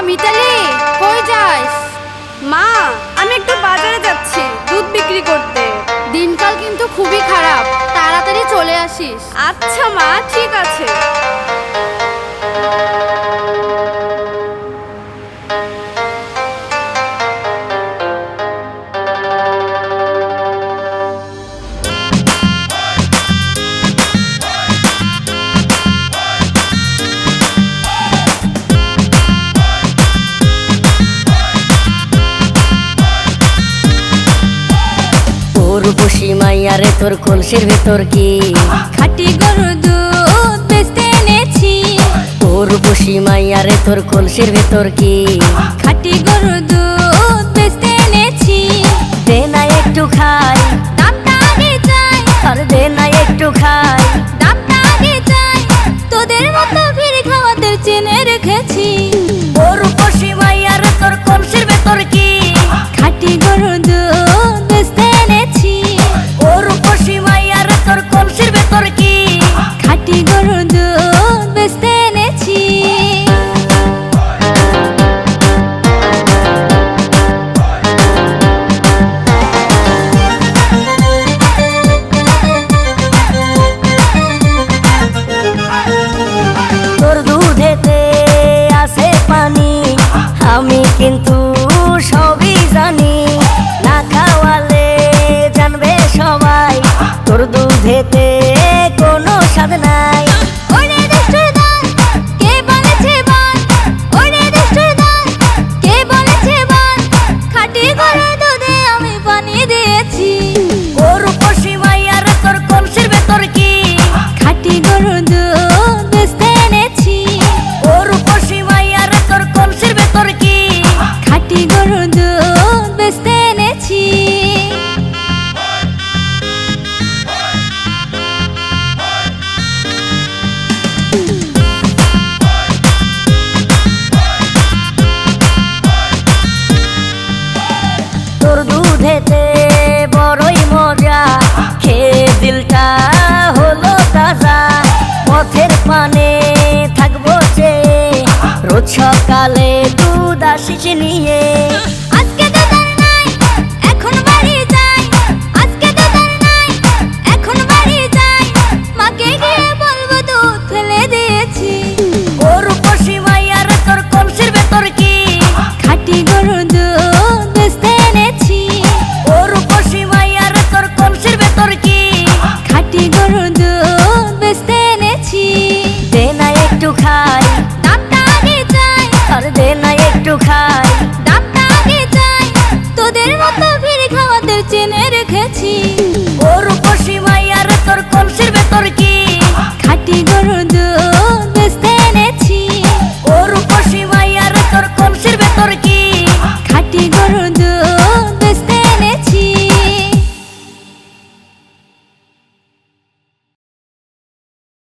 মিতালি, কই যাস? মা, আমি একটু বাজারে যাচ্ছি দুধ বিক্রি করতে। দিনকাল কিন্তু খুবই খারাপ, তাড়াতাড়ি চলে আসিস। আচ্ছা মা, ঠিক আছে। রূপসী মাইয়ারে তোর কলসির ভেতর কি খাঁটি গরুর দুধ বেচতে এনেছি। ও রূপসী মাইয়ারে তোর কলসির ভেতর কি খাঁটি গরুর দুধ বেচতে এনেছি। দে না একটু খাই, দামটা আগে চাই, আর দে না একটু খাই। দামটা আগে চাই, তোদের মতো ভিড় খাওয়াদের চেনে রেখেছি। ও রূপসী মাইয়ারে তোর কলসির ভেতর কি খাঁটি গরুর দুধ বেচতে এনেছি। ও রূপসী মাইয়ারে তোর কলসির ভেতর কি খাঁটি গরুর দুধ বেচতে এনেছি। তোর দুধেতে আছে পানি, আমি কিন্তু সবই জানি। না খাওয়ালে জানবে সবাই তোর দুধেতে কোনো স্বাদ নাই। ওরে দুষ্টুর দল, কে বলেছে বল? ওরে দুষ্টুর দল, কে বলেছে বল? খাঁটি গরুর দুধে আমি পানি দিয়েছি। ও রূপসী মাইয়ারে তোর কলসির ভেতর কি খাঁটি গরুর দুধ বেচতে এনেছি। ও রূপসী মাইয়ারে তোর কলসির ভেতর কি খাঁটি গরুর দুধ বেচতে এনেছি। তোর দুধেতে বড়ই মজা, খেয়ে দিলটা হলো তাজা। পথের পানে থাকবো চেয়ে, রোজ সকালে দুধ আসিস নিয়ে। আজকে দুধ আর নাই, এখন বাড়ি যাই। আজকে দুধ আর নাই, এখন বাড়ি যাই। মাকে গিয়ে বলবো দুধ ফেলে দিয়েছি। ও রূপসী মাইয়ারে তোর কলসির ভেতর কি খাঁটি গরুর দুধ বেচতে এনেছি। ও রূপসী মাইয়ারে তোর কলসির ভেতর কি খাঁটি গরুর দুধ বেচতে এনেছি। দে না একটু খাই, দামটা আগে চাই, আর দে না একটু খাই। দামটা আগে চাই, তোদের মতো ভিড় খাওয়াদের চেনে রেখেছি। ও রূপসী মাইয়ারে তোর কলসির